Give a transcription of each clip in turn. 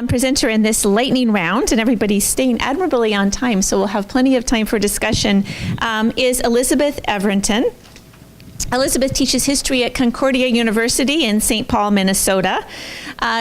Presenter in this lightning round, and everybody's staying admirably on time, so we'll have plenty of time for discussion, is Elizabeth Everton. Elizabeth teaches history at Concordia University in St. Paul, Minnesota.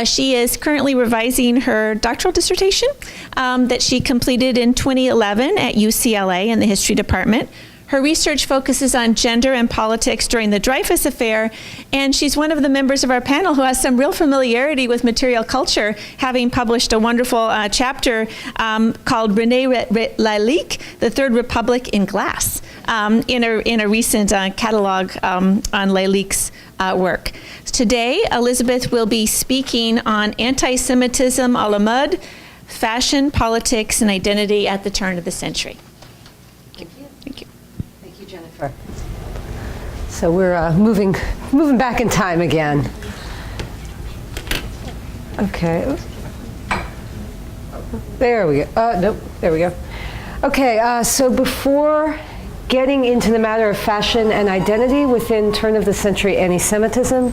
She is currently revising her doctoral dissertation that she completed in 2011 at UCLA in the history department. Her research focuses on gender and politics during the Dreyfus Affair, and she's one of the members of our panel who has some real familiarity with material culture, having published a wonderful chapter called René Lalique, The Third Republic in Glass, in a recent catalog on Lalique's work. Today, Elizabeth will be speaking on anti-Semitism a la mode, fashion, politics, and identity at the turn of the century. Thank you. Thank you. Jennifer. So we're moving back in time again. Okay. There we go. Nope. There we go. Okay. So before getting into the matter of fashion and identity within turn-of-the-century anti-Semitism,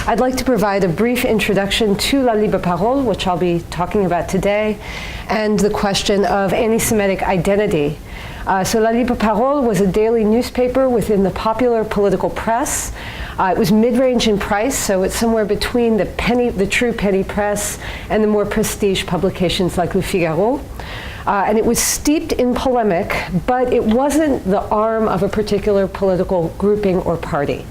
I'd like to provide a brief introduction to La Libre Parole, which I'll be talking about today, and the question of anti-Semitic identity. So La Libre Parole was a daily newspaper within the popular political press. It was mid-range in price, so it's somewhere between the true penny press and the more prestige publications like Le Figaro. And it was steeped in polemic, but it wasn't the arm of a particular political grouping or party.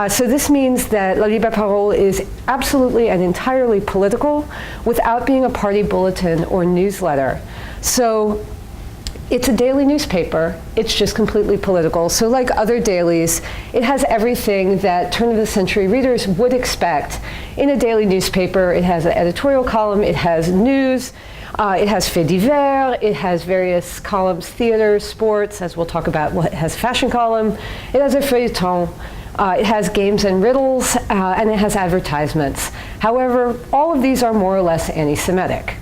So this means that La Libre Parole is absolutely and entirely political without being a party bulletin or newsletter. So it's a daily newspaper, it's just completely political. So like other dailies, it has everything that turn-of-the-century readers would expect in a daily newspaper. It has an editorial column, it has news, it has faits divers, it has various columns, theater, sports, as we'll talk about. Well, it has a fashion column, it has a feuilleton, it has games and riddles, and it has advertisements. However, all of these are more or less anti-Semitic.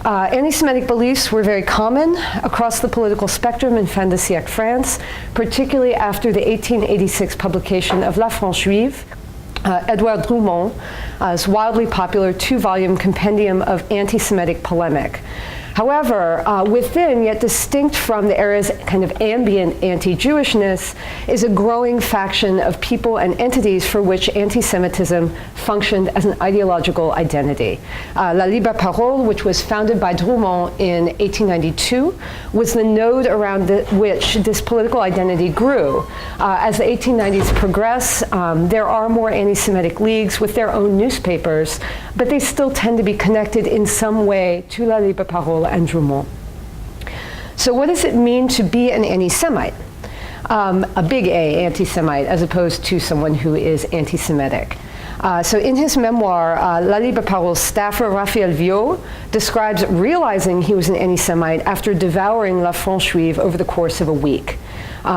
Anti-Semitic beliefs were very common across the political spectrum in fin de siècle France, particularly after the 1886 publication of La France Juive, Edouard Drumon's wildly popular two-volume compendium of anti-Semitic polemic. However, within, yet distinct from the era's kind of ambient anti-Jewishness, is a growing faction of people and entities for which anti-Semitism functioned as an ideological identity. La Libre Parole, which was founded by Drumont in 1892, was the node around which this political identity grew. As the 1890s progress, there are more anti-Semitic leagues with their own newspapers, but they still tend to be connected in some way to La Libre Parole and Drumont. So what does it mean to be an anti-Semite? A big A, anti-Semite, as opposed to someone who is anti-Semitic. So in his memoir, La Libre Parole's staffer, Raphael Viau, describes realizing he was an anti-Semite after devouring La France Juive over the course of a week.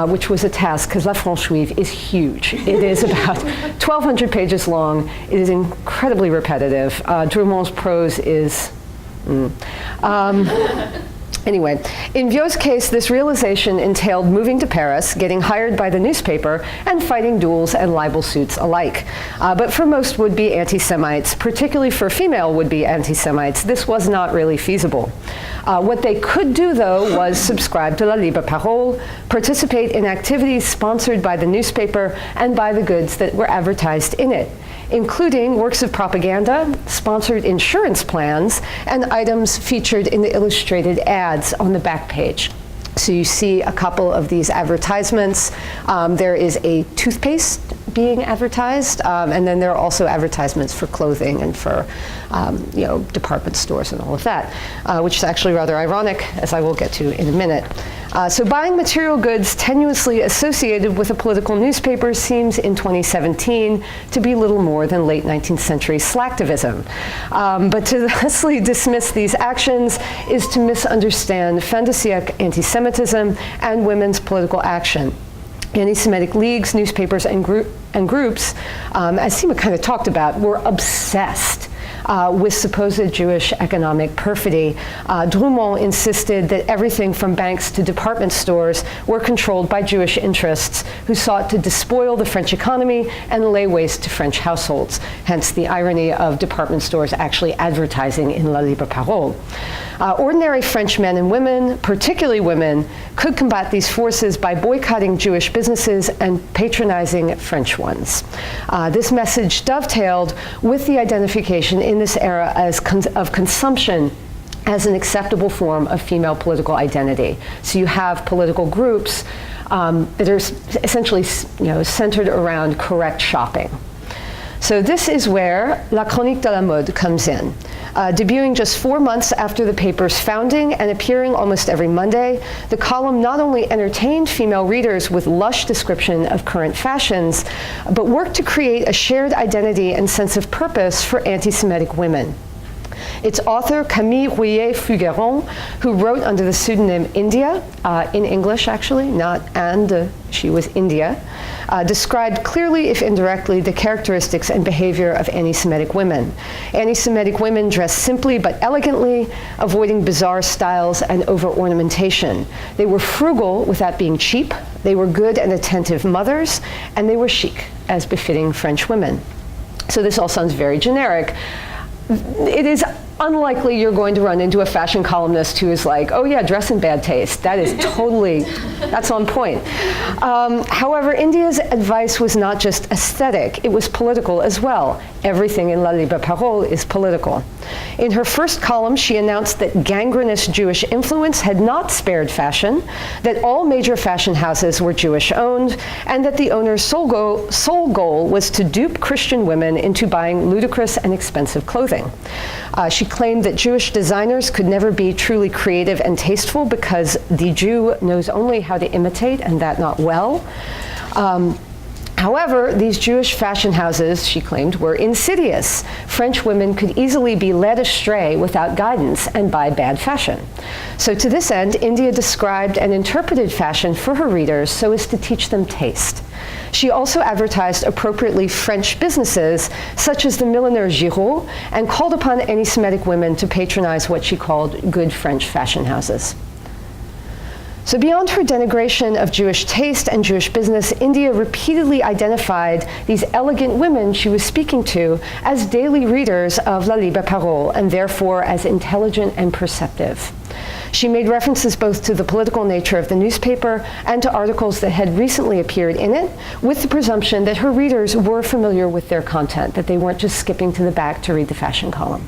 Which was a task, because La France Juive is huge. It is about 1,200 pages long. It is incredibly repetitive. Drumont's prose is Anyway, in Viau's case, this realization entailed moving to Paris, getting hired by the newspaper, and fighting duels and libel suits alike. But for most would-be anti-Semites, particularly for female would-be anti-Semites, this was not really feasible. What they could do, though, was subscribe to La Libre Parole, participate in activities sponsored by the newspaper and buy the goods that were advertised in it, including works of propaganda, sponsored insurance plans, and items featured in the illustrated ads on the back page. So you see a couple of these advertisements. There is a toothpaste being advertised, and then there are also advertisements for clothing and for department stores and all of that, which is actually rather ironic, as I will get to in a minute. So buying material goods tenuously associated with a political newspaper seems in 2017 to be little more than late 19th century slacktivism. But to thusly dismiss these actions is to misunderstand fin de siècle anti-Semitism and women's political action. Anti-Semitic leagues, newspapers, and groups, as Seema kind of talked about, were obsessed with supposed Jewish economic perfidy. Drumont insisted that everything from banks to department stores were controlled by Jewish interests who sought to despoil the French economy and lay waste to French households, hence the irony of department stores actually advertising in La Libre Parole. Ordinary French men and women, particularly women, could combat these forces by boycotting Jewish businesses and patronizing French ones. This message dovetailed with the identification in this era of consumption as an acceptable form of female political identity. So you have political groups that are essentially centered around correct shopping. So this is where La Chronique de la Mode comes in. Debuting just 4 months after the paper's founding and appearing almost every Monday, the column not only entertained female readers with lush description of current fashions, but worked to create a shared identity and sense of purpose for anti-Semitic women. Its author, Camille Rouillet-Fougueron, who wrote under the pseudonym India, in English actually, not and, she was India, described clearly, if indirectly, the characteristics and behavior of anti-Semitic women. Anti-Semitic women dressed simply but elegantly, avoiding bizarre styles and over-ornamentation. They were frugal without being cheap, they were good and attentive mothers, and they were chic, as befitting French women. So this all sounds very generic. It is unlikely you're going to run into a fashion columnist who is like, oh yeah, dress in bad taste. That is totally, that's on point. However, India's advice was not just aesthetic, it was political as well. Everything in La Libre Parole is political. In her first column, she announced that gangrenous Jewish influence had not spared fashion, that all major fashion houses were Jewish-owned, and that the owner's sole goal was to dupe Christian women into buying ludicrous and expensive clothing. She claimed that Jewish designers could never be truly creative and tasteful because the Jew knows only how to imitate, and that not well. However, these Jewish fashion houses, she claimed, were insidious. French women could easily be led astray without guidance and buy bad fashion. So to this end, India described and interpreted fashion for her readers so as to teach them taste. She also advertised appropriately French businesses, such as the milliner Giraud, and called upon anti-Semitic women to patronize what she called good French fashion houses. So beyond her denigration of Jewish taste and Jewish business, India repeatedly identified these elegant women she was speaking to as daily readers of La Libre Parole, and therefore as intelligent and perceptive. She made references both to the political nature of the newspaper and to articles that had recently appeared in it, with the presumption that her readers were familiar with their content, that they weren't just skipping to the back to read the fashion column.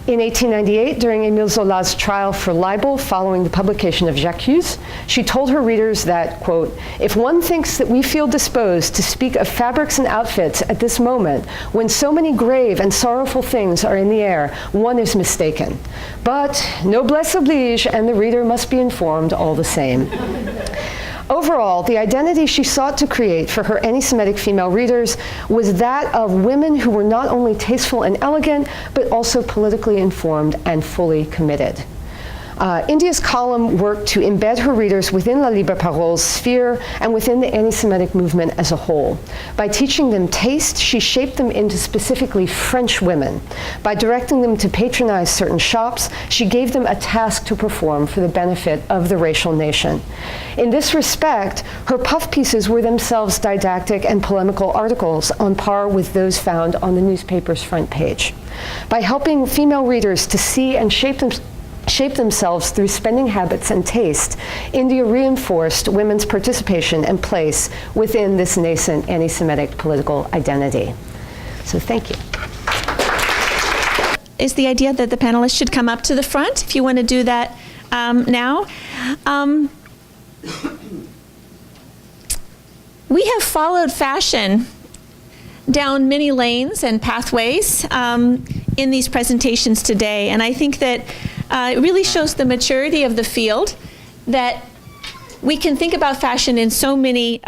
In 1898, during Émile Zola's trial for libel following the publication of J'accuse, she told her readers that, quote, "If one thinks that we feel disposed to speak of fabrics and outfits at this moment, when so many grave and sorrowful things are in the air, one is mistaken. But noblesse oblige, and the reader must be informed all the same." Overall, the identity she sought to create for her anti-Semitic female readers was that of women who were not only tasteful and elegant, but also politically informed and fully committed. India's column worked to embed her readers within La Libre Parole's sphere and within the anti-Semitic movement as a whole. By teaching them taste, she shaped them into specifically French women. By directing them to patronize certain shops, she gave them a task to perform for the benefit of the racial nation. In this respect, her puff pieces were themselves didactic and polemical articles on par with those found on the newspaper's front page. By helping female readers to see and shape themselves through spending habits and taste, India reinforced women's participation and place within this nascent anti-Semitic political identity. So thank you. Is the idea that the panelists should come up to the front, if you want to do that now. We have followed fashion down many lanes and pathways in these presentations today, and I think that it really shows the maturity of the field, that we can think about fashion in so many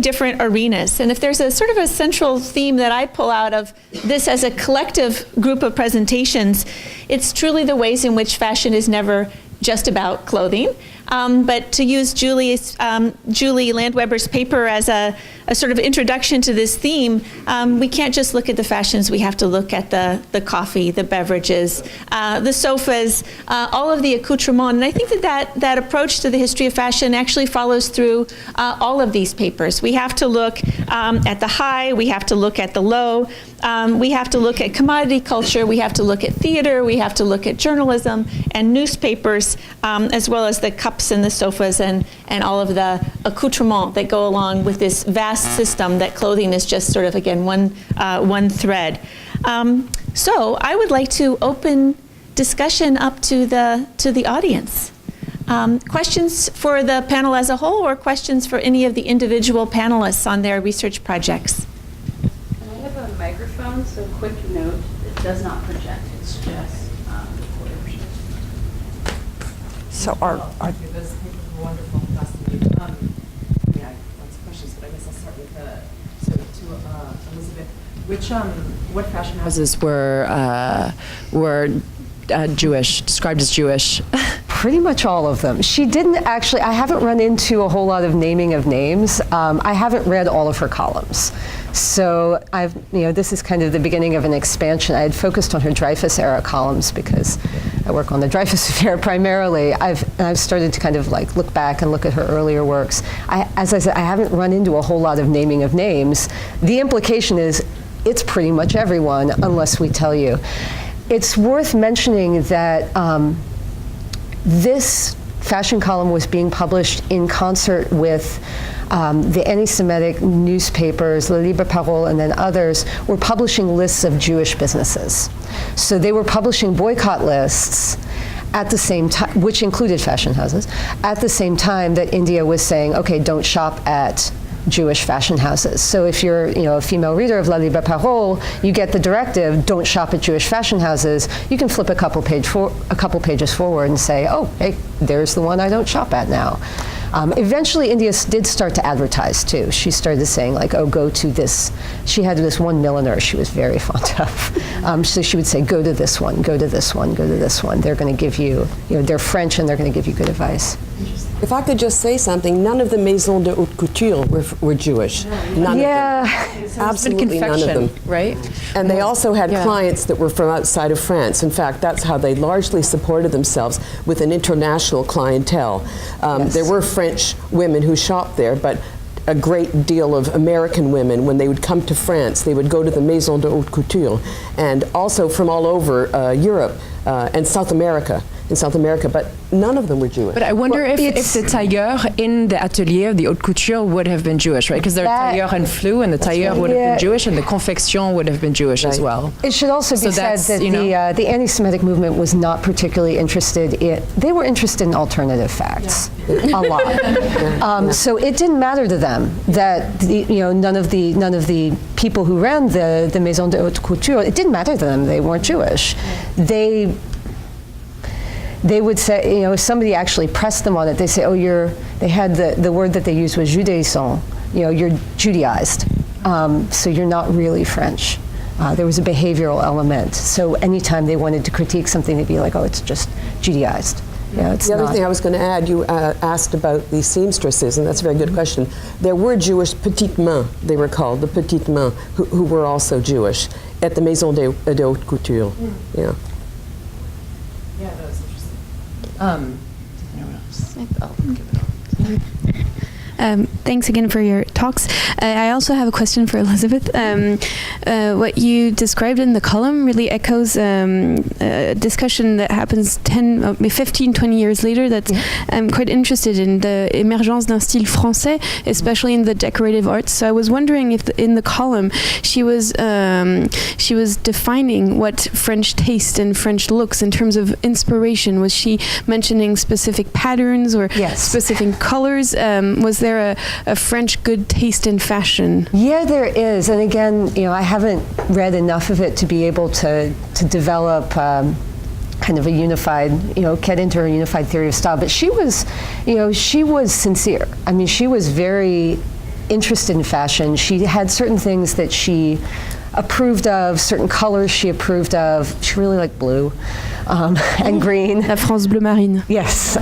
different arenas. And if there's a sort of a central theme that I pull out of this as a collective group of presentations, it's truly the ways in which fashion is never just about clothing, But to use Julie Landweber's paper as a sort of introduction to this theme, we can't just look at the fashions. We have to look at the coffee, the beverages, the sofas, all of the accoutrements. And I think that approach to the history of fashion actually follows through all of these papers. We have to look at the high, we have to look at the low, we have to look at commodity culture, we have to look at theater, we have to look at journalism and newspapers, as well as the cups and the sofas and all of the accoutrements that go along with this vast system that clothing is just sort of, again, one thread. So I would like to open discussion up to the audience. Questions for the panel as a whole, or questions for any of the individual panelists on their research projects? I have a microphone, so quick note, it does not project, it's just recorders. So those papers were wonderful, fascinating. Yeah, lots of questions, but I guess I'll start with to Elizabeth. What fashion houses were Jewish, described as Jewish? Pretty much all of them. She didn't actually, I haven't run into a whole lot of naming of names. I haven't read all of her columns. So this is kind of the beginning of an expansion. I had focused on her Dreyfus era columns because I work on the Dreyfus affair primarily. I've started to kind of like look back and look at her earlier works. As I said, I haven't run into a whole lot of naming of names. The implication is it's pretty much everyone unless we tell you. It's worth mentioning that this fashion column was being published in concert with the anti-Semitic newspapers, Le Libre Parole, and then others were publishing lists of Jewish businesses. So they were publishing boycott lists at the same time, which included fashion houses, at the same time that India was saying, okay, don't shop at Jewish fashion houses. So if you're a female reader of La Libre Parole, you get the directive, don't shop at Jewish fashion houses. You can flip a couple pages forward and say, oh, hey, there's the one I don't shop at now. Eventually, India did start to advertise too. She started saying like, oh, go to this. She had this one milliner she was very fond of. So she would say, go to this one, go to this one, go to this one. They're going to give you, they're French and they're going to give you good advice. If I could just say something, none of the maisons de haute couture were Jewish. None of them. Absolutely none of them. Right? And they also had clients that were from outside of France. In fact, that's how they largely supported themselves, with an international clientele. There were French women who shopped there, but a great deal of American women, when they would come to France, they would go to the Maison de Haute Couture, and also from all over Europe and South America. But none of them were Jewish. But I wonder if the tailleur in the atelier of the haute couture would have been Jewish, right? Because they're tailleur and flou, and the tailleur would have been Jewish, and the confection would have been Jewish as well. It should also be said that the anti-Semitic movement was not particularly interested in, they were interested in alternative facts, a lot. So it didn't matter to them that none of the people who ran the Maison de Haute Couture, it didn't matter to them, they weren't Jewish. They would say, if somebody actually pressed them on it, they say, oh, they had the word that they used was judaisant, you're Judaized, so you're not really French. There was a behavioral element. So anytime they wanted to critique something, they'd be like, oh, it's just Judaized. The other thing I was going to add, you asked about the seamstresses, and that's a very good question. There were Jewish petites mains, they were called, the petites mains, who were also Jewish at the Maison de Haute Couture. Yeah. Yeah, that was interesting. Anyone else? I'll give it on. Thanks again for your talks. I also have a question for Elizabeth. What you described in the column really echoes a discussion that happens 15, 20 years later that I'm quite interested in, the émergence d'un style français, especially in the decorative arts. So I was wondering if in the column she was defining what French taste and French looks in terms of inspiration. Was she mentioning specific patterns or specific colors? Was there a French good taste in fashion? Yeah, there is. And again, I haven't read enough of it to be able to develop kind of a unified, get into a unified theory of style. But she was sincere. I mean, she was very interested in fashion. She had certain things that she approved of, certain colors she approved of. She really liked blue. and green. La France bleu marine. Yes.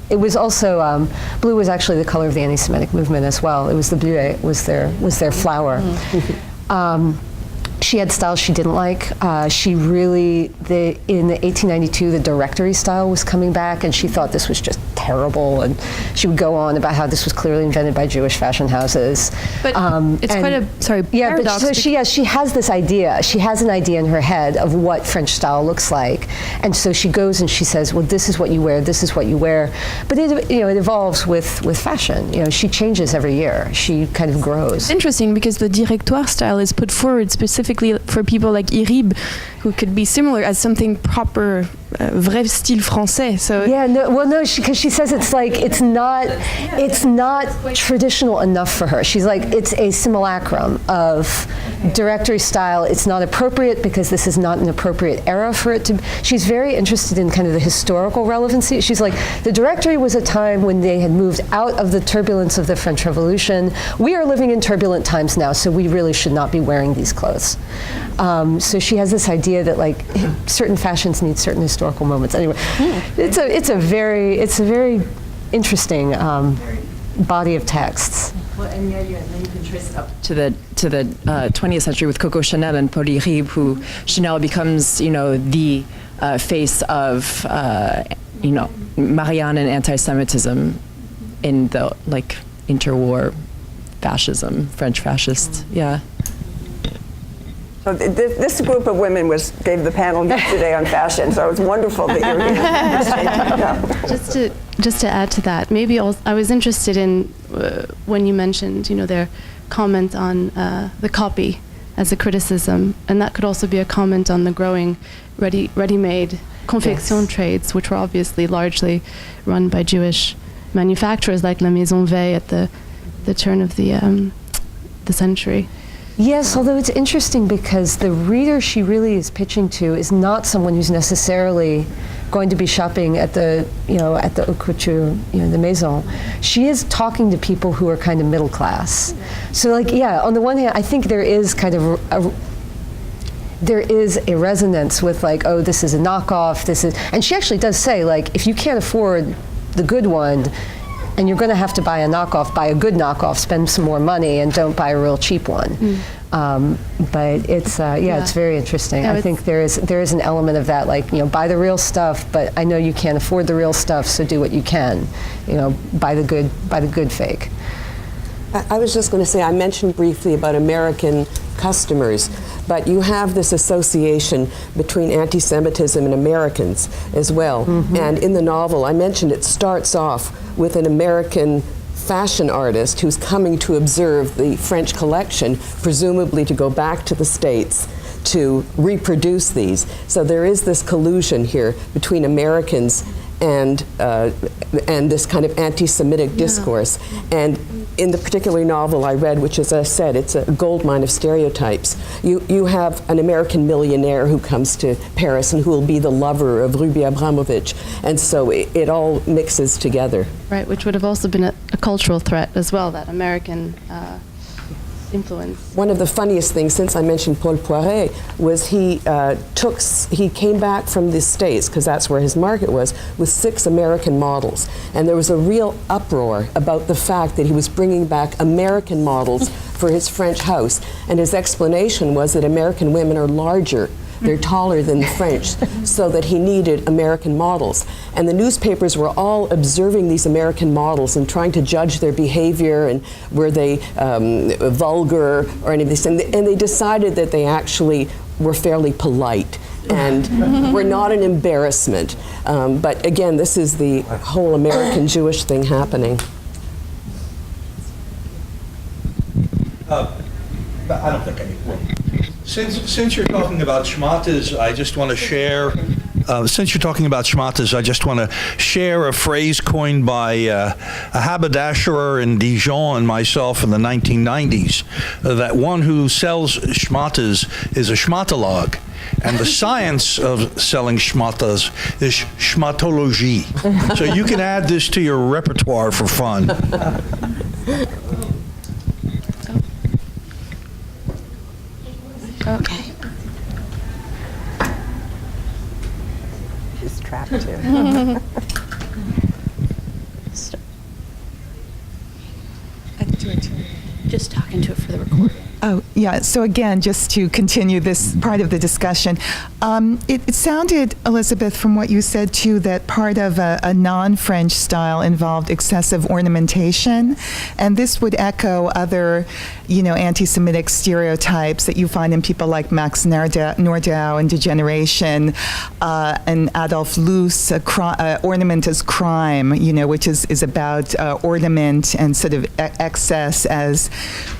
It was also, blue was actually the color of the anti-Semitic movement as well. It was the bleu, was their flower. She had styles she didn't like. She really, in 1892, the directory style was coming back, and she thought this was just terrible. And she would go on about how this was clearly invented by Jewish fashion houses. But it's quite a paradox. But so she has this idea. She has an idea in her head of what French style looks like, and so she goes and she says, "Well, this is what you wear. This is what you wear." But it evolves with fashion. She changes every year. She kind of grows. Interesting, because the directoire style is put forward specifically for people like Irib, who could be similar as something proper, vrai style français. So yeah, no, because she says it's not traditional enough for her. She's like, it's a simulacrum of directory style. It's not appropriate because this is not an appropriate era for it to. She's very interested in kind of the historical relevancy. She's like, the directory was a time when they had moved out of the turbulence of the French Revolution. We are living in turbulent times now, so we really should not be wearing these clothes. So she has this idea that like certain fashions need certain historical moments. Anyway, it's a very interesting body of texts. Well, and then you can trace it up to the 20th century with Coco Chanel and Paul Irib, who Chanel becomes the face of Marianne and anti-Semitism in the interwar fascism, French fascist. Yeah. So this group of women gave the panel yesterday on fashion, so it's wonderful that you're here. Just to add to that, maybe I was interested in when you mentioned, their comment on the copy as a criticism, and that could also be a comment on the growing ready-made confection trades, which were obviously largely run by Jewish manufacturers like La Maison Veil at the turn of the century. Yes, although it's interesting because the reader she really is pitching to is not someone who's necessarily going to be shopping at the haute couture, the maison. She is talking to people who are kind of middle class. So on the one hand, I think there is kind of there is a resonance with like, oh, this is a knockoff, and she actually does say like, if you can't afford the good one, and you're going to have to buy a knockoff, buy a good knockoff, spend some more money, and don't buy a real cheap one. But it's it's very interesting. I think there is an element of that, like buy the real stuff, but I know you can't afford the real stuff, so do what you can. Buy the good fake. I was just going to say, I mentioned briefly about American customers, but you have this association between anti-Semitism and Americans as well. And in the novel, I mentioned it starts off with an American fashion artist who's coming to observe the French collection, presumably to go back to the States to reproduce these. So there is this collusion here between Americans and this kind of anti-Semitic discourse. And in the particular novel I read, which, as I said, it's a goldmine of stereotypes, you have an American millionaire who comes to Paris and who will be the lover of Ruby Abramovich. And so it all mixes together. Right, which would have also been a cultural threat as well, that American influence. One of the funniest things, since I mentioned Paul Poiret, was he came back from the States, because that's where his market was, with 6 American models. And there was a real uproar about the fact that he was bringing back American models for his French house. And his explanation was that American women are larger. They're taller than the French, so that he needed American models. And the newspapers were all observing these American models and trying to judge their behavior and were they vulgar or any of these things. And they decided that they actually were fairly polite and were not an embarrassment. But again, this is the whole American Jewish thing happening. But I don't think I need one. Since you're talking about schmatas, I just want to share. Since you're talking about schmatas, I just want to share a phrase coined by a haberdasherer in Dijon and myself in the 1990s. That one who sells schmatas is a schmatologue. And the science of selling schmatas is schmatology. So you can add this to your repertoire for fun. Okay. trap too. Just talking to it for the recording. Oh, yeah. So again, just to continue this part of the discussion, it sounded, Elizabeth, from what you said too, that part of a non-French style involved excessive ornamentation, and this would echo other, anti-Semitic stereotypes that you find in people like Max Nordau and Degeneration, and Adolf Loos, ornament as crime, which is about ornament and sort of excess as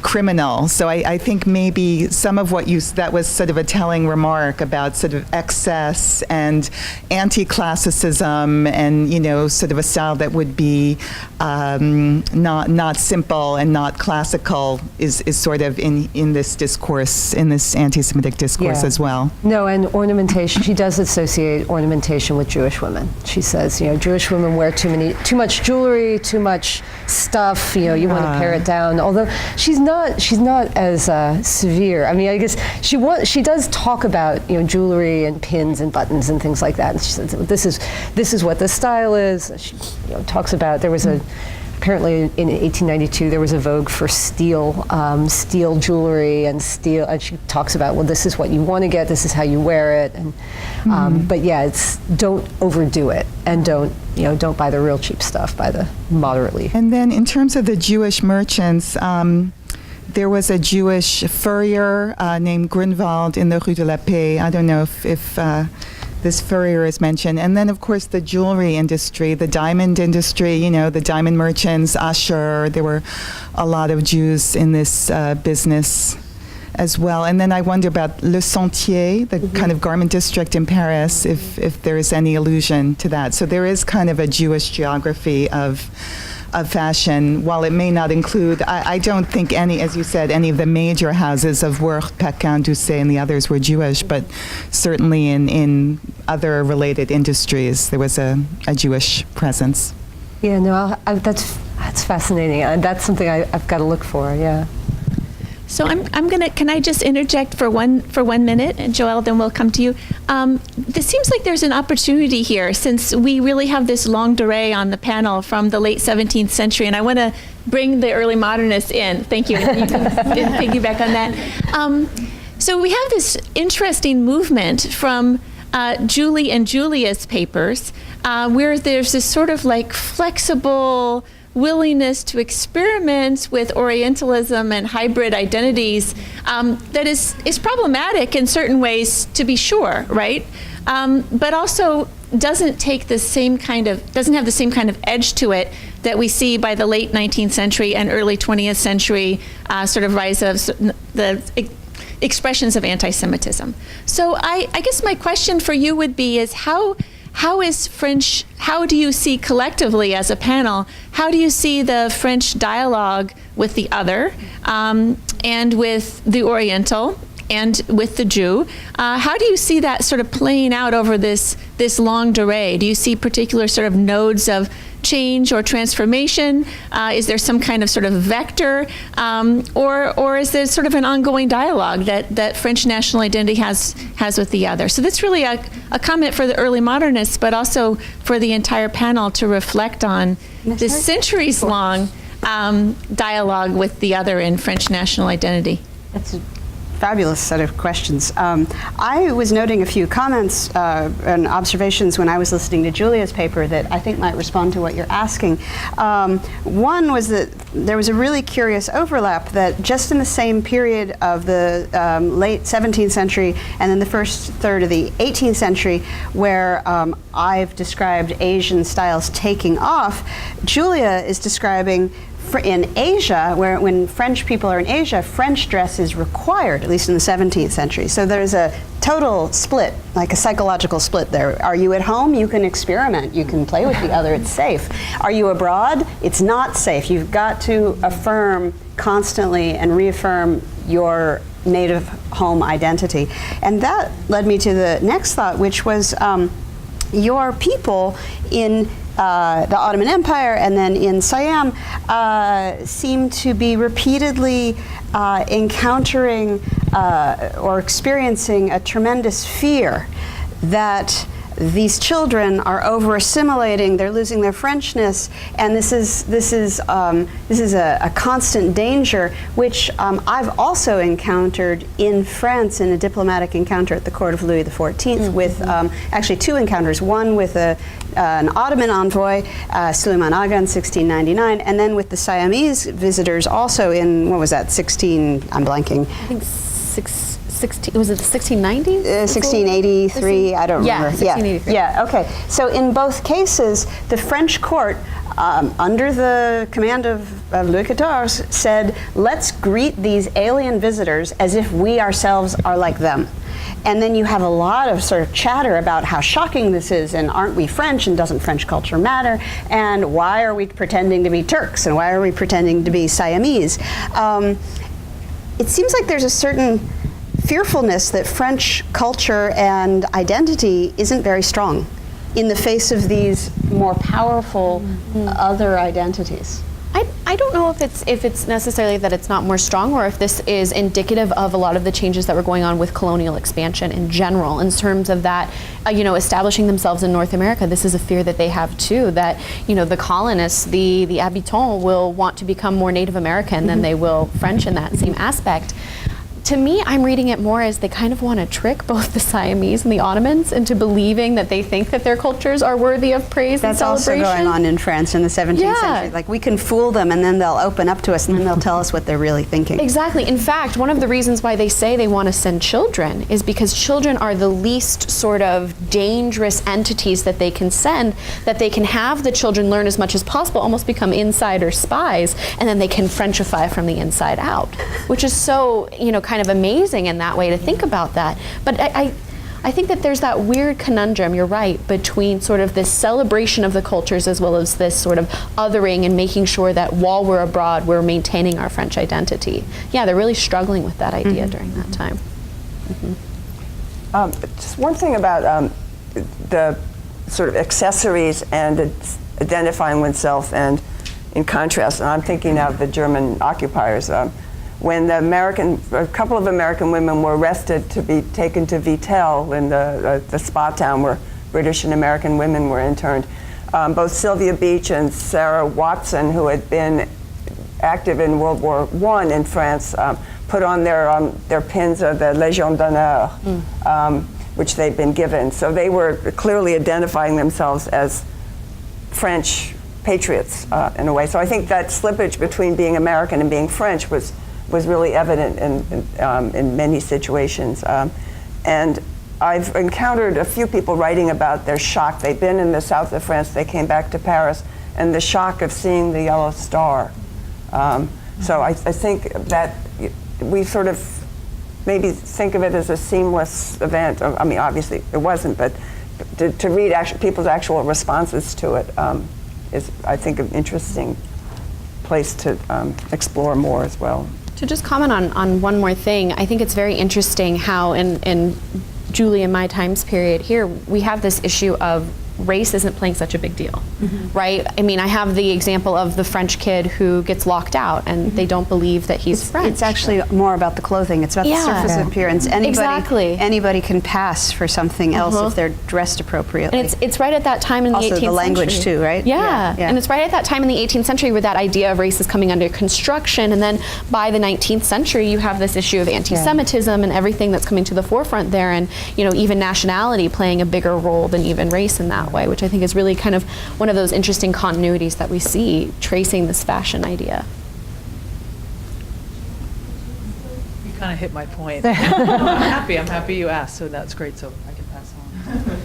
criminal. So I think maybe some of what that was sort of a telling remark about sort of excess and anti-classicism and, sort of a style that would be not simple and not classical is sort of in this discourse, in this anti-Semitic discourse as well. No, and ornamentation, she does associate ornamentation with Jewish women. She says, Jewish women wear too much jewelry, too much stuff, you want to pare it down. Although she's not as severe. I mean, I guess she does talk about jewelry and pins and buttons and things like that. And she says this is what the style is. She talks about apparently in 1892 there was a vogue for steel jewelry and steel, and she talks about, well, this is what you want to get, this is how you wear it, and but yeah, don't overdo it, and don't buy the real cheap stuff, buy the moderately. And then in terms of the Jewish merchants, there was a Jewish furrier named Grunwald in the Rue de la Paix. I don't know if this furrier is mentioned. And then, of course, the jewelry industry, the diamond industry, the diamond merchants, Asher. There were a lot of Jews in this business as well. And then I wonder about Le Sentier, the kind of garment district in Paris, if there is any allusion to that. So there is kind of a Jewish geography of fashion. While it may not include, I don't think as you said, any of the major houses of Worth, Pékin, Doucet, and the others were Jewish, but certainly in other related industries, there was a Jewish presence. Yeah, no, that's fascinating. And that's something I've got to look for, yeah. So can I just interject for one minute, and Joelle, then we'll come to you. This seems like there's an opportunity here, since we really have this longue durée on the panel from the late 17th century, and I want to bring the early modernists in. Thank you. You can piggyback on that. So we have this interesting movement from Julie and Julia's papers, where there's this sort of like flexible willingness to experiment with Orientalism and hybrid identities that is problematic in certain ways, to be sure, right? But also doesn't have the same kind of edge to it that we see by the late 19th century and early 20th century sort of rise of the expressions of anti-Semitism. So I guess my question for you would be is how do you see collectively as a panel, how do you see the French dialogue with the other and with the Oriental and with the Jew? How do you see that sort of playing out over this longue durée? Do you see particular sort of nodes of change or transformation? Is there some kind of sort of vector, or is there sort of an ongoing dialogue that French national identity has with the other? So that's really a comment for the early modernists, but also for the entire panel to reflect on this centuries-long dialogue with the other in French national identity. That's a fabulous set of questions. I was noting a few comments and observations when I was listening to Julia's paper that I think might respond to what you're asking. One was that there was a really curious overlap that just in the same period of the late 17th century and then the first third of the 18th century, where I've described Asian styles taking off, Julia is describing in Asia, when French people are in Asia, French dress is required, at least in the 17th century. So there's a total split, like a psychological split there. Are you at home? You can experiment. You can play with the other. It's safe. Are you abroad? It's not safe. You've got to affirm constantly and reaffirm your native home identity. And that led me to the next thought, which was your people in the Ottoman Empire and then in Siam seem to be repeatedly encountering or experiencing a tremendous fear that these children are over assimilating, they're losing their Frenchness, and this is a constant danger, which I've also encountered in France in a diplomatic encounter at the court of Louis XIV with actually 2 encounters, one with an Ottoman envoy, Suleiman Aga in 1699, and then with the Siamese visitors also in, what was that, I'm blanking. I think 16, was it the 1690s? 1683, I don't remember. 1683. Yeah, okay. So in both cases, the French court, under the command of Louis XIV, said, let's greet these alien visitors as if we ourselves are like them. And then you have a lot of sort of chatter about how shocking this is, and aren't we French, and doesn't French culture matter, and why are we pretending to be Turks, and why are we pretending to be Siamese? It seems like there's a certain fearfulness that French culture and identity isn't very strong in the face of these more powerful other identities. I don't know if it's necessarily that it's not more strong, or if this is indicative of a lot of the changes that were going on with colonial expansion in general, in terms of that, establishing themselves in North America. This is a fear that they have too, that, the colonists, the habitants, will want to become more Native American than they will French in that same aspect. To me, I'm reading it more as they kind of want to trick both the Siamese and the Ottomans into believing that they think that their cultures are worthy of praise and celebration. That's also going on in France in the 17th century. Like, we can fool them, and then they'll open up to us, and then they'll tell us what they're really thinking. Exactly. In fact, one of the reasons why they say they want to send children is because children are the least sort of dangerous entities that they can send, that they can have the children learn as much as possible, almost become insider spies, and then they can Frenchify from the inside out, which is so, kind of amazing in that way to think about that. But I think that there's that weird conundrum, you're right, between sort of this celebration of the cultures as well as this sort of othering and making sure that while we're abroad, we're maintaining our French identity. Yeah, they're really struggling with that idea during that time. Just one thing about the sort of accessories and identifying oneself, and in contrast, and I'm thinking of the German occupiers, when a couple of American women were arrested to be taken to Vittel in the spa town where British and American women were interned. Both Sylvia Beach and Sarah Watson, who had been active in World War I in France, put on their pins of the Légion d'honneur, which they'd been given. So they were clearly identifying themselves as French patriots in a way. So I think that slippage between being American and being French was really evident in many situations. And I've encountered a few people writing about their shock. They've been in the south of France, they came back to Paris, and the shock of seeing the yellow star. So I think that we sort of maybe think of it as a seamless event. I mean, obviously it wasn't, but to read people's actual responses to it is, I think, an interesting place to explore more as well. To just comment on one more thing, I think it's very interesting how in Julie and my times period here, we have this issue of race isn't playing such a big deal, right? I mean, I have the example of the French kid who gets locked out and they don't believe that he's French. It's actually more about the clothing. It's about the surface appearance. Anybody can pass for something else if they're dressed appropriately. And it's right at that time in the 18th century. Also the language too, right? Yeah. And it's right at that time in the 18th century where that idea of race is coming under construction, and then by the 19th century you have this issue of anti-Semitism and everything that's coming to the forefront there, and even nationality playing a bigger role than even race in that way, which I think is really kind of one of those interesting continuities that we see tracing this fashion idea. You kind of hit my point. I'm happy you asked, so that's great, so I can pass on.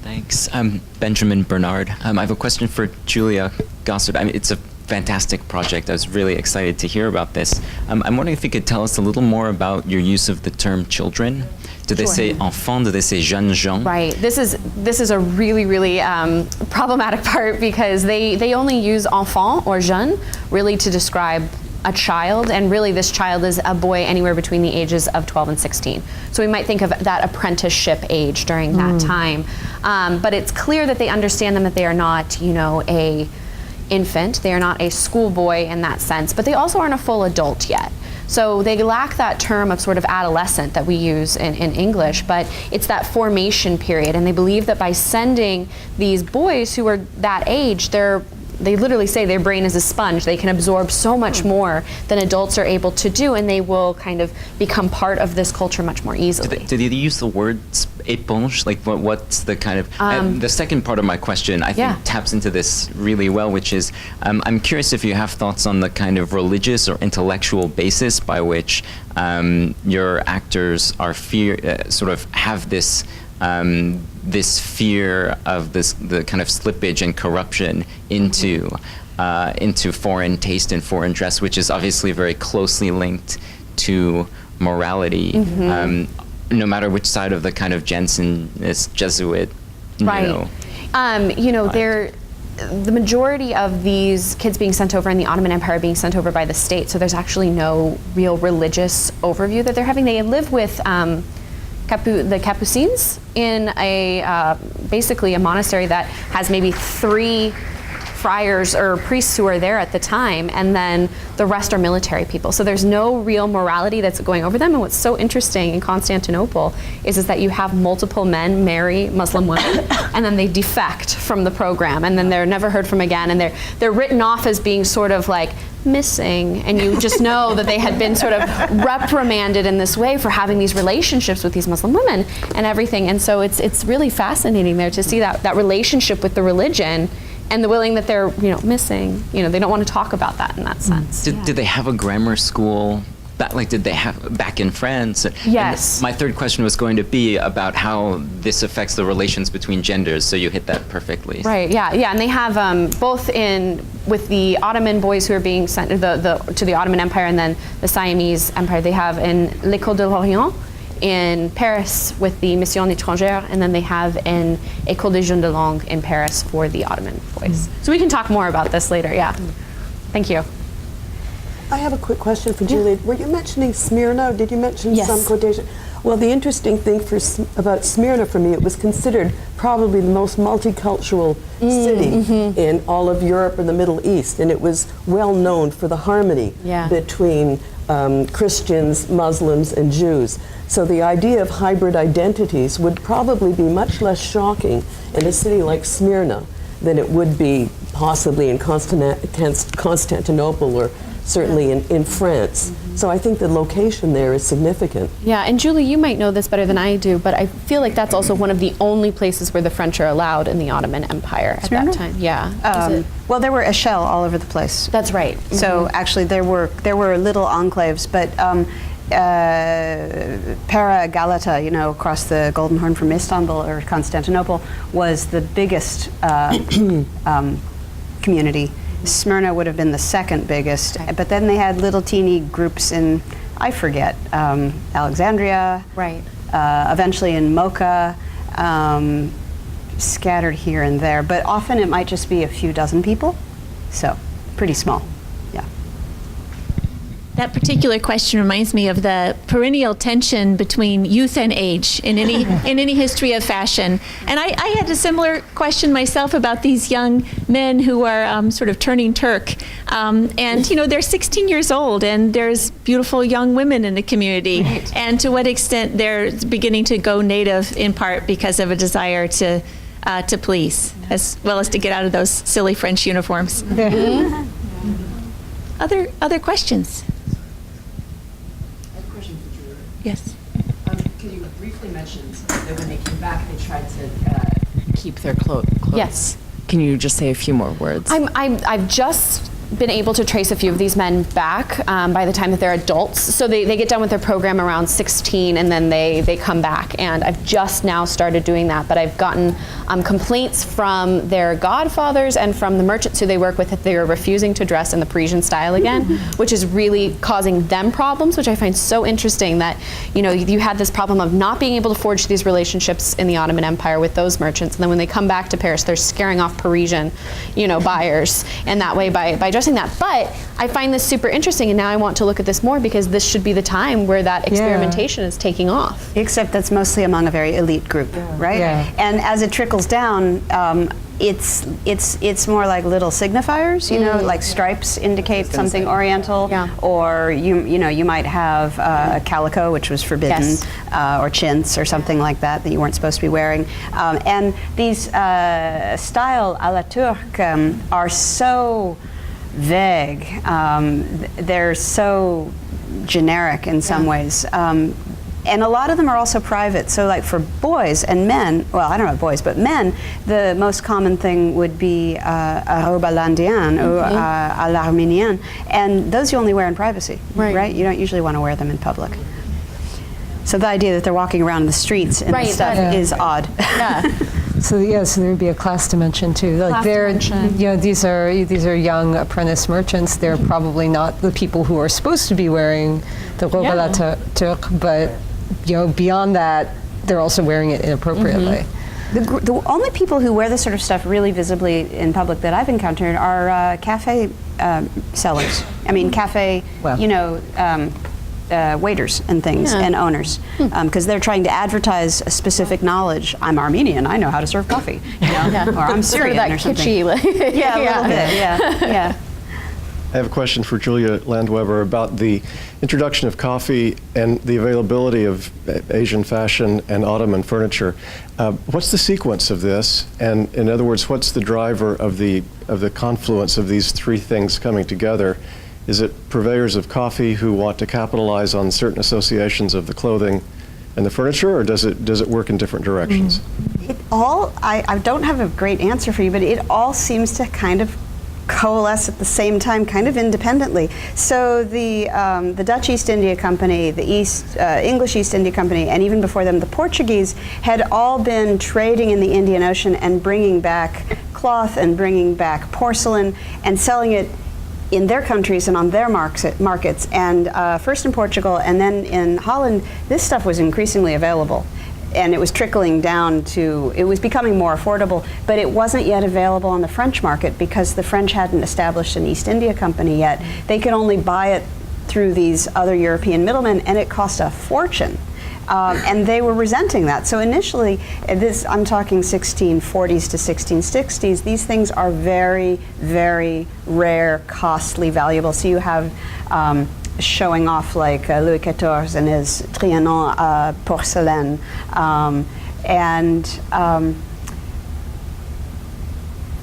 Thanks. I'm Benjamin Bernard. I have a question for Julia Gossard. I mean, it's a fantastic project. I was really excited to hear about this. I'm wondering if you could tell us a little more about your use of the term children. Do they say enfants? Do they say jeunes gens? Right. This is a really, really problematic part, because they only use enfant or jeune really to describe a child, and really this child is a boy anywhere between the ages of 12 and 16. So we might think of that apprenticeship age during that time. But it's clear that they understand them, that they are not, infant. They are not a schoolboy in that sense, but they also aren't a full adult yet. So they lack that term of sort of adolescent that we use in English, but it's that formation period. And they believe that by sending these boys who are that age, they literally say their brain is a sponge. They can absorb so much more than adults are able to do, and they will kind of become part of this culture much more easily. Do they use the word éponge? Like, what's the kind of... the second part of my question, I think, taps into this really well, which is, I'm curious if you have thoughts on the kind of religious or intellectual basis by which your actors are sort of have this... this fear of the kind of slippage and corruption into foreign taste and foreign dress, which is obviously very closely linked to morality, no matter which side of the kind of Jansenist Jesuit, right. The majority of these kids being sent over in the Ottoman Empire are being sent over by the state, so there's actually no real religious overview that they're having. They live with the Capucines in basically a monastery that has maybe 3 friars or priests who are there at the time, and then the rest are military people. So there's no real morality that's going over them. And what's so interesting in Constantinople is that you have multiple men marry Muslim women, and then they defect from the program, and then they're never heard from again, and they're written off as being sort of like missing, and you just know that they had been sort of reprimanded in this way for having these relationships with these Muslim women and everything. And so it's really fascinating there to see that relationship with the religion and the willing that they're missing. They don't want to talk about that in that sense. Did they have a grammar school? Did they have back in France? Yes. And my third question was going to be about how this affects the relations between genders. So you hit that perfectly. Right. Yeah. And they have both with the Ottoman boys who are being sent to the Ottoman Empire, and then the Siamese Empire. They have in l'École de l'Orient in Paris with the Mission étrangère, and then they have in École des Jeunes de Langue in Paris for the Ottoman boys. So we can talk more about this later. Yeah. Thank you. I have a quick question for Julie. Were you mentioning Smyrna? Did you mention some quotation? Well, the interesting thing about Smyrna for me, it was considered probably the most multicultural city in all of Europe and the Middle East, and it was well known for the harmony between Christians, Muslims, and Jews. So the idea of hybrid identities would probably be much less shocking in a city like Smyrna than it would be possibly in Constantinople or certainly in France. So I think the location there is significant. Yeah, and Julie, you might know this better than I do, but I feel like that's also one of the only places where the French are allowed in the Ottoman Empire at that time. Yeah. Well, there were eshel all over the place. That's right. So actually there were little enclaves, but Para Galata, across the Golden Horn from Istanbul or Constantinople, was the biggest community. Smyrna would have been the second biggest, but then they had little teeny groups in, I forget, Alexandria, right? Eventually in Mocha, scattered here and there, but often it might just be a few dozen people, so pretty small. That particular question reminds me of the perennial tension between youth and age in any history of fashion. And I had a similar question myself about these young men who are sort of turning Turk. And they're 16 years old, and there's beautiful young women in the community. Right. And to what extent they're beginning to go native, in part because of a desire to please, as well as to get out of those silly French uniforms. Other questions? Yes. Can you briefly mention that when they came back, they tried to keep their clothes? Yes. Can you just say a few more words? I've just been able to trace a few of these men back by the time that they're adults. So they get done with their program around 16, and then they come back. And I've just now started doing that, but I've gotten complaints from their godfathers and from the merchants who they work with that they are refusing to dress in the Parisian style again, which is really causing them problems, which I find so interesting that, you had this problem of not being able to forge these relationships in the Ottoman Empire with those merchants. And then when they come back to Paris, they're scaring off Parisian, buyers. And that way, by dressing addressing that. But I find this super interesting, and now I want to look at this more because this should be the time where that experimentation is taking off. Except that's mostly among a very elite group, right? Yeah. And as it trickles down, it's more like little signifiers, you know, like stripes indicate something Oriental, or you might have calico, which was forbidden, or chintz or something like that you weren't supposed to be wearing. And these style à la Turque are so vague. They're so generic in some ways. And a lot of them are also private. So like for boys and men, well, I don't know boys, but men, the most common thing would be a robe à l'Indien or à l'Arménienne. And those you only wear in privacy, right? You don't usually want to wear them in public. So the idea that they're walking around the streets and stuff is odd. So there would be a class dimension too. Like these are young apprentice merchants. They're probably not the people who are supposed to be wearing the robe à la Turque, but beyond that, they're also wearing it inappropriately. The only people who wear this sort of stuff really visibly in public that I've encountered are cafe sellers. I mean, cafe, waiters and things and owners, because they're trying to advertise a specific knowledge. I'm Armenian, I know how to serve coffee, or I'm Syrian or something. Kitschy, a little bit, yeah. I have a question for Julia Landweber about the introduction of coffee and the availability of Asian fashion and Ottoman furniture. What's the sequence of this? And in other words, what's the driver of the confluence of these three things coming together? Is it purveyors of coffee who want to capitalize on certain associations of the clothing and the furniture, or does it work in different directions? It all, I don't have a great answer for you, but it all seems to kind of coalesce at the same time, kind of independently. So the Dutch East India Company, the English East India Company, and even before them the Portuguese had all been trading in the Indian Ocean and bringing back cloth and bringing back porcelain and selling it in their countries and on their markets. And first in Portugal and then in Holland, this stuff was increasingly available. And it was trickling down to, it was becoming more affordable, but it wasn't yet available on the French market because the French hadn't established an East India Company yet. They could only buy it through these other European middlemen, and it cost a fortune. And they were resenting that. So initially, I'm talking 1640s to 1660s, these things are very, very rare, costly, valuable. So you have showing off like Louis XIV and his Trianon porcelain,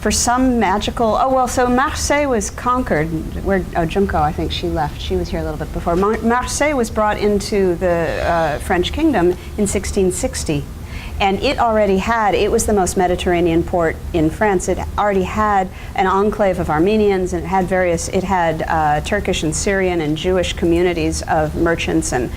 for some magical, so Marseille was conquered, where Junko, I think she left, she was here a little bit before. Marseille was brought into the French kingdom in 1660. And it was the most Mediterranean port in France. It already had an enclave of Armenians, and it had Turkish and Syrian and Jewish communities of merchants and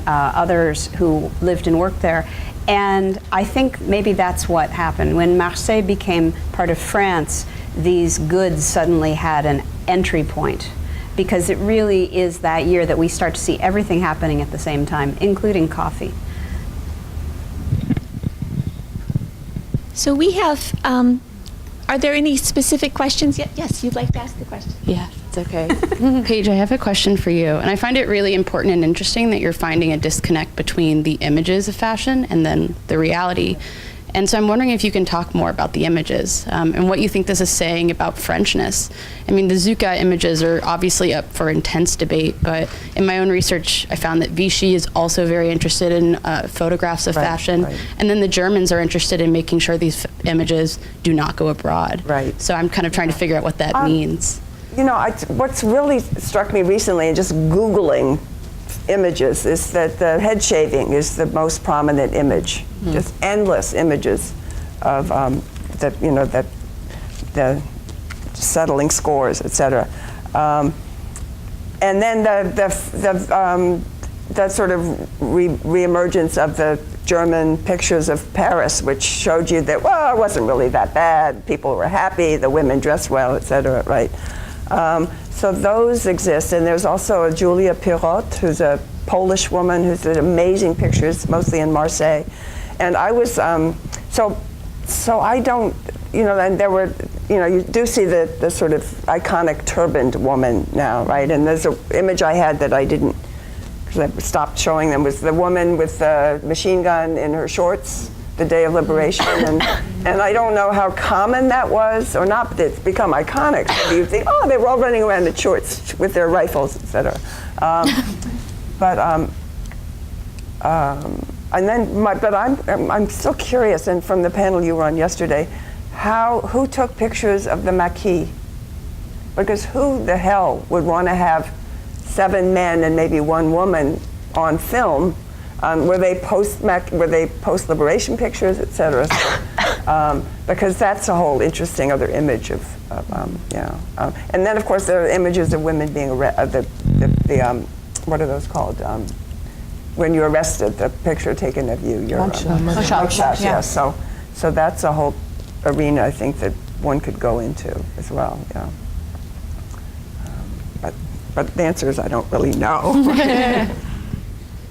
others who lived and worked there. And I think maybe that's what happened. When Marseille became part of France, these goods suddenly had an entry point, because it really is that year that we start to see everything happening at the same time, including coffee. So we have, are there any specific questions? Yes, you'd like to ask a question. Yeah, it's okay. Paige, I have a question for you. And I find it really important and interesting that you're finding a disconnect between the images of fashion and then the reality. And so I'm wondering if you can talk more about the images and what you think this is saying about Frenchness. I mean, the Zucca images are obviously up for intense debate, but in my own research, I found that Vichy is also very interested in photographs of fashion. And then the Germans are interested in making sure these images do not go abroad. So I'm kind of trying to figure out what that means. What's really struck me recently, and just Googling images, is that the head shaving is the most prominent image. Just endless images of the settling scores, etc. And then the sort of reemergence of the German pictures of Paris, which showed you that, well, it wasn't really that bad. People were happy, the women dressed well, etc. Right? So those exist, and there's also a Julia Pirot, who's a Polish woman who's did amazing pictures, mostly in Marseille. And I was, so so I don't, and there were, you do see the sort of iconic turbaned woman now, right? And there's an image I had that I didn't, because I stopped showing them, was the woman with the machine gun in her shorts, the day of liberation. And I don't know how common that was or not, but it's become iconic. So you think, oh, they were all running around in shorts with their rifles, etc. And then, but I'm still curious, and from the panel you were on yesterday, who took pictures of the maquis? Because who the hell would want to have 7 men and maybe 1 woman on film? Were they post liberation pictures, etc.? Because that's a whole interesting other image of and then of course there are images of women being arrested. What are those called? When you're arrested, the picture taken of you. Mugshots. Yeah. So that's a whole arena I think that one could go into as well. Yeah. But the answer is I don't really know.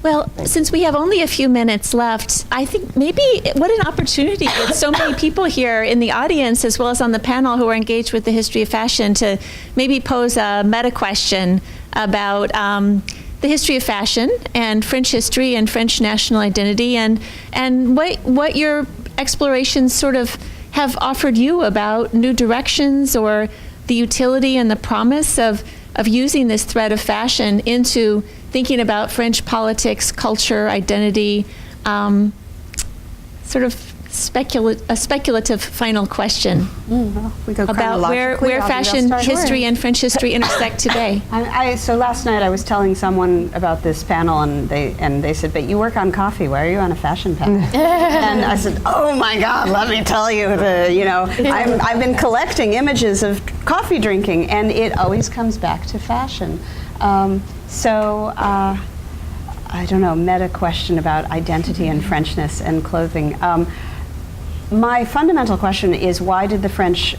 Well, since we have only a few minutes left, I think maybe what an opportunity with so many people here in the audience as well as on the panel who are engaged with the history of fashion to maybe pose a meta question about the history of fashion and French history and French national identity and what your explorations sort of have offered you about new directions or the utility and the promise of using this thread of fashion into thinking about French politics, culture, identity, sort of a speculative final question we go about where fashion history and French history intersect today. So last night I was telling someone about this panel, and they said, "But you work on coffee. Why are you on a fashion panel?" And I said, "Oh my God, let me tell you, I've been collecting images of coffee drinking, and it always comes back to fashion." I don't know, meta question about identity and Frenchness and clothing. My fundamental question is, why did the French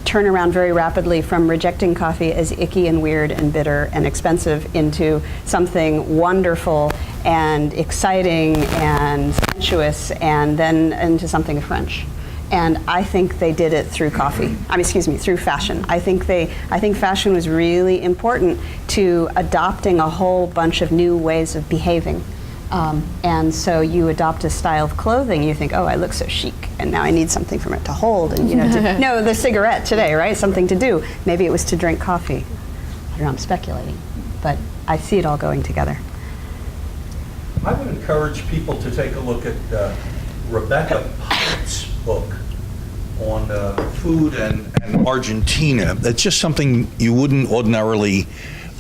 turn around very rapidly from rejecting coffee as icky and weird and bitter and expensive into something wonderful and exciting and sensuous, and then into something French? And I think they did it through through fashion. I think fashion was really important to adopting a whole bunch of new ways of behaving. And so you adopt a style of clothing, you think, oh, I look so chic, and now I need something from it to hold, and no, the cigarette today, right? Something to do. Maybe it was to drink coffee. I don't know, I'm speculating, but I see it all going together. I would encourage people to take a look at Rebecca Pike's book on food and Argentina. It's just something you wouldn't ordinarily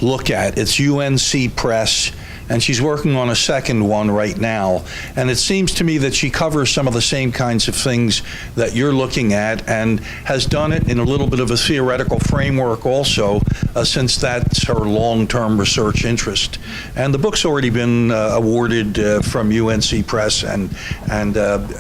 look at. It's UNC Press, and she's working on a second one right now. And it seems to me that she covers some of the same kinds of things that you're looking at, and has done it in a little bit of a theoretical framework also, since that's her long-term research interest. And the book's already been awarded from UNC Press, and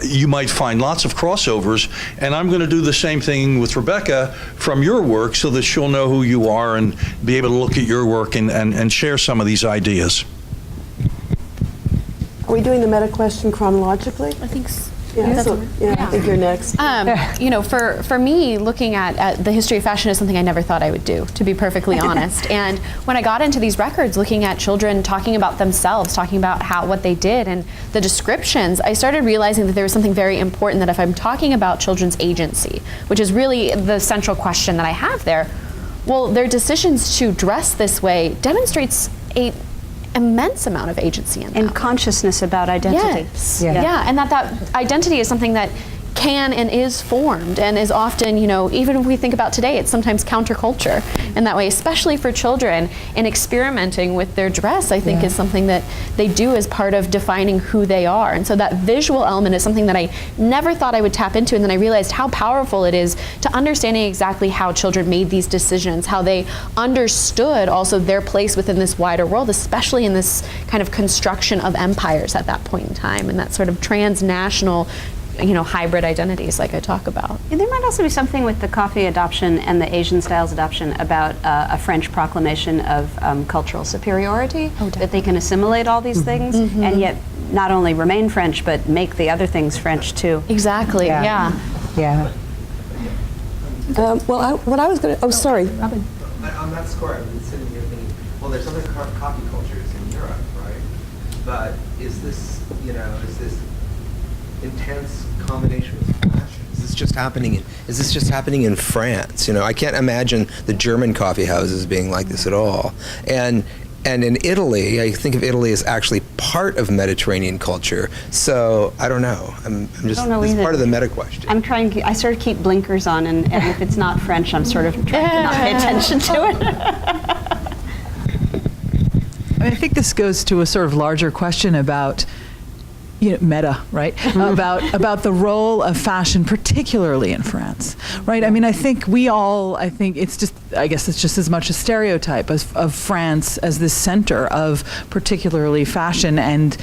you might find lots of crossovers. And I'm going to do the same thing with Rebecca from your work, so that she'll know who you are and be able to look at your work and share some of these ideas. Are we doing the meta question chronologically? I think so. Yeah, I think you're next. For me, looking at the history of fashion is something I never thought I would do, to be perfectly honest. And when I got into these records, looking at children talking about themselves, talking about what they did and the descriptions, I started realizing that there was something very important, that if I'm talking about children's agency, which is really the central question that I have there, well, their decisions to dress this way demonstrates a immense amount of agency in them. And consciousness about identity. Yes. Yeah, and that identity is something that can and is formed, and is often, even if we think about today, it's sometimes counterculture in that way, especially for children. And experimenting with their dress, I think, is something that they do as part of defining who they are. And so that visual element is something that I never thought I would tap into, and then I realized how powerful it is to understanding exactly how children made these decisions, how they understood also their place within this wider world, especially in this kind of construction of empires at that point in time, and that sort of transnational hybrid identities like I talk about. And there might also be something with the coffee adoption and the Asian styles adoption about a French proclamation of cultural superiority, that they can assimilate all these things, and yet not only remain French, but make the other things French too. Exactly, yeah. Yeah. What I was going to, oh, sorry. On that score, I've been sitting here thinking, well, there's other coffee cultures in Europe, right? But is this intense combination with fashion? Is this just happening in France? I can't imagine the German coffee houses being like this at all. And in Italy, I think of Italy as actually part of Mediterranean culture. So I don't know. I'm just, I don't know it's either. part of the meta question. I sort of keep blinkers on, and if it's not French, I'm sort of trying to not pay attention to it. I think this goes to a sort of larger question about, meta, right? about the role of fashion, particularly in France, right? I mean, I think it's just as much a stereotype of France as this center of particularly fashion and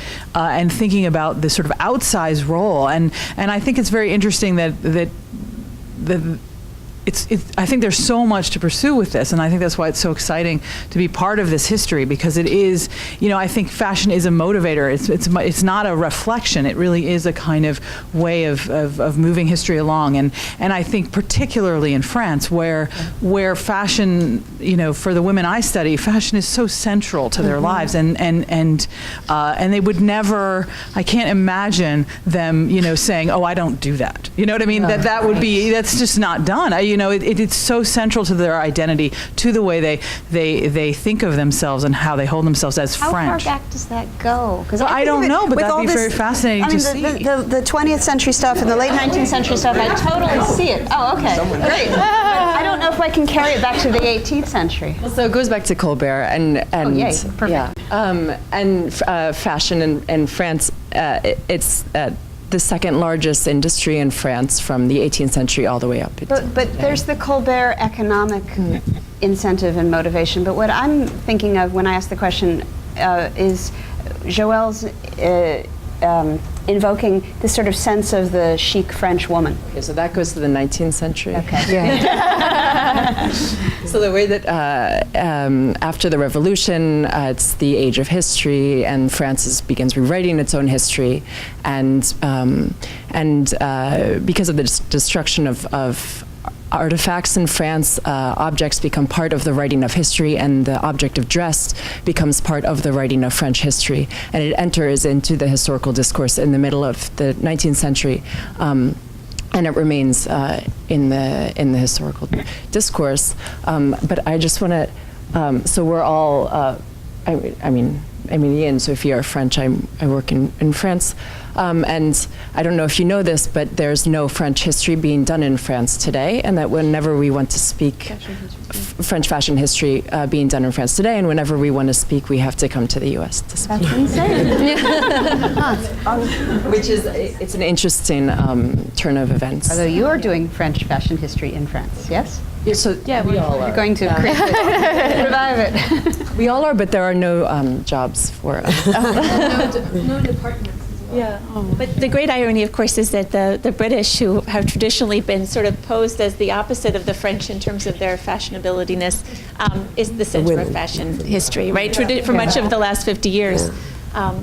thinking about this sort of outsized role. And I think it's very interesting that I think there's so much to pursue with this, and I think that's why it's so exciting to be part of this history, because it is, I think fashion is a motivator. It's not a reflection. It really is a kind of way of moving history along, and I think particularly in France, where fashion, for the women I study, fashion is so central to their lives, and they would never. I can't imagine them, saying, "Oh, I don't do that." You know what I mean? That would be. That's just not done. It's so central to their identity, to the way they think of themselves and how they hold themselves as French. How far back does that go? Because I don't know, but that'd be very fascinating to see. The 20th century stuff and the late 19th century stuff, I totally see it. Oh, okay, great. But I don't know if I can carry it back to the 18th century. Well, so it goes back to Colbert and yay, perfect. Yeah, and fashion in France. It's the second largest industry in France from the 18th century all the way up. But there's the Colbert economic incentive and motivation. But what I'm thinking of when I ask the question is Joelle's invoking this sort of sense of the chic French woman. Okay, so that goes to the 19th century. Okay. Yeah. So the way that after the Revolution, it's the age of history, and France begins rewriting its own history, and because of the destruction of artifacts in France, objects become part of the writing of history, and the object of dress becomes part of the writing of French history, and it enters into the historical discourse in the middle of the 19th century. And it remains in the historical discourse. But I just want to. So we're all. I mean, Emilie and Sophie are French. I work in France, and I don't know if you know this, but there's no French history being done in France today, and that whenever we want to speak French fashion history being done in France today, and whenever we want to speak, we have to come to the U.S. to speak. That's insane. Which is, it's an interesting turn of events. Although you are doing French fashion history in France, yes? Yeah, so we all are. You're going to revive it. We all are, but there are no jobs for us. No departments. Yeah, but the great irony, of course, is that the British, who have traditionally been sort of posed as the opposite of the French in terms of their fashionabiliness, is the center of fashion history, right? For much of the last 50 years.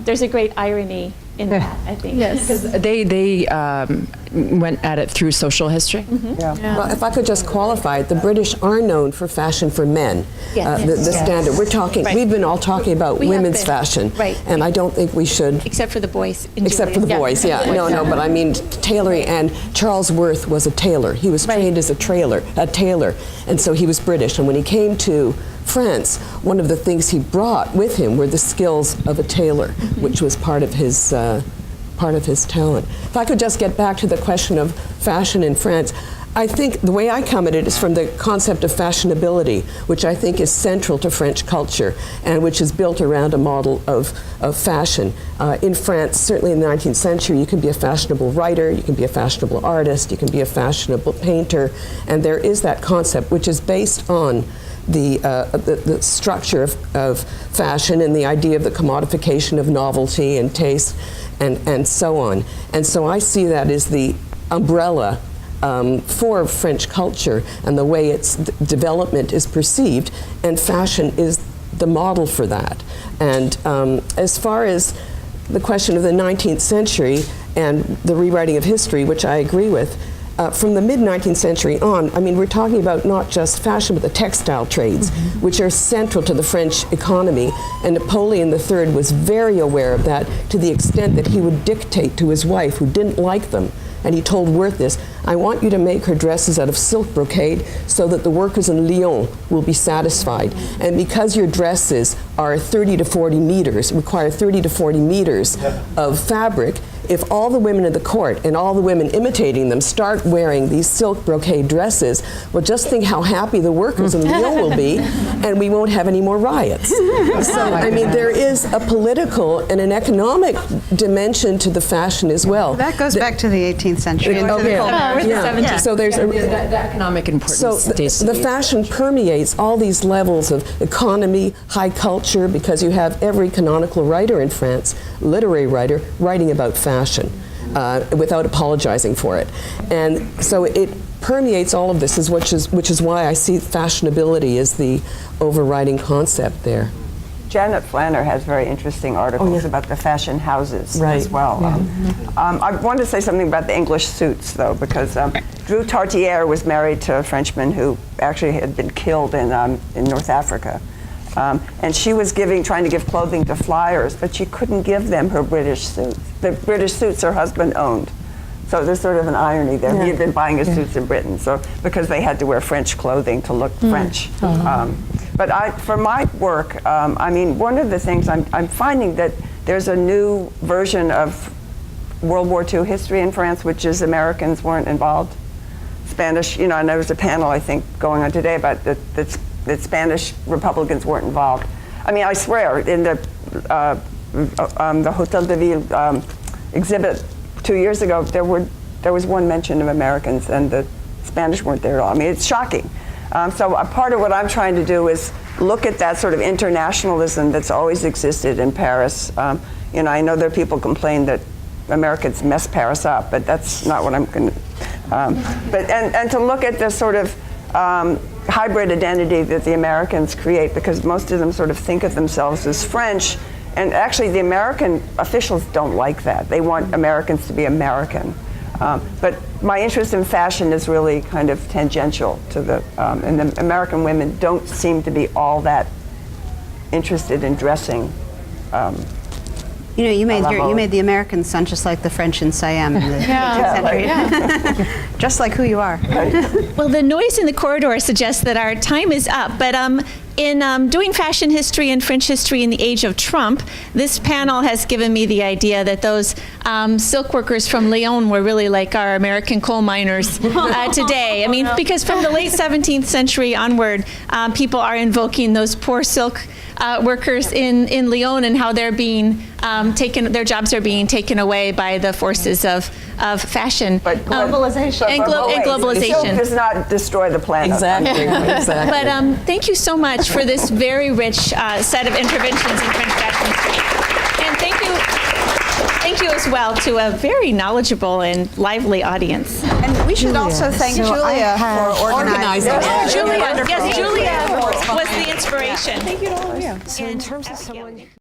There's a great irony in that, I think. Yes, because they went at it through social history. Well, if I could just qualify it, the British are known for fashion for men. The standard. We're talking. We've been all talking about women's fashion, and I don't think we should. Except for the boys. Except for the boys, No, but I mean tailoring. And Charles Worth was a tailor. He was trained as a tailor, and so he was British. And when he came to France, one of the things he brought with him were the skills of a tailor, which was part of his talent. If I could just get back to the question of fashion in France, I think the way I come at it is from the concept of fashionability, which I think is central to French culture and which is built around a model of fashion. In France, certainly in the 19th century, you can be a fashionable writer, you can be a fashionable artist, you can be a fashionable painter, and there is that concept which is based on the structure of fashion and the idea of the commodification of novelty and taste and so on. And so I see that as the umbrella for French culture and the way its development is perceived, and fashion is the model for that. And as far as the question of the 19th century and the rewriting of history, which I agree with, from the mid-19th century on, I mean, we're talking about not just fashion, but the textile trades, which are central to the French economy. And Napoleon III was very aware of that, to the extent that he would dictate to his wife, who didn't like them, and he told Worth this, I want you to make her dresses out of silk brocade so that the workers in Lyon will be satisfied. And because your dresses are 30 to 40 meters, require 30 to 40 meters of fabric, if all the women in the court and all the women imitating them start wearing these silk brocade dresses, well, just think how happy the workers in Lyon will be, and we won't have any more riots. So, I mean, there is a political and an economic dimension to the fashion as well. That goes back to the 18th century. Yeah. So there's the economic importance. So the fashion permeates all these levels of economy, high culture, because you have every canonical writer in France, literary writer, writing about fashion without apologizing for it. And so it permeates all of this, which is why I see fashionability as the overriding concept there. Janet Flanner has very interesting articles about the fashion houses as well. I wanted to say something about the English suits, though, because Drew Tartiere was married to a Frenchman who actually had been killed in North Africa. And she was trying to give clothing to flyers, but she couldn't give them her British suits. The British suits her husband owned. So there's sort of an irony there. He had been buying his suits in Britain, so because they had to wear French clothing to look French. But for my work, I mean, one of the things I'm finding that there's a new version of World War II history in France, which is Americans weren't involved. Spanish, and there was a panel, I think, going on today about that Spanish Republicans weren't involved. I mean, I swear, in the Hotel de Ville exhibit 2 years ago, there was one mention of Americans, and the Spanish weren't there at all. I mean, it's shocking. So a part of what I'm trying to do is look at that sort of internationalism that's always existed in Paris. I know there are people complain that Americans mess Paris up, but that's not what I'm going to. And to look at this sort of hybrid identity that the Americans create, because most of them sort of think of themselves as French, and actually the American officials don't like that. They want Americans to be American. But my interest in fashion is really kind of tangential to and the American women don't seem to be all that interested in dressing. You made the Americans sound just like the French in Siam in the 18th century. Just like who you are. Well, the noise in the corridor suggests that our time is up, but in doing fashion history and French history in the age of Trump, this panel has given me the idea that those silk workers from Lyon were really like our American coal miners today. I mean, because from the late 17th century onward, people are invoking those poor silk workers in Lyon and how they're being their jobs are being taken away by the forces of fashion. But globalization. And globalization. Silk does not destroy the planet. Exactly. But thank you so much for this very rich set of interventions in French fashion history. And thank you as well to a very knowledgeable and lively audience. And we should also thank Julia for organizing. Julia was the inspiration. Thank you to all of you. So in terms of someone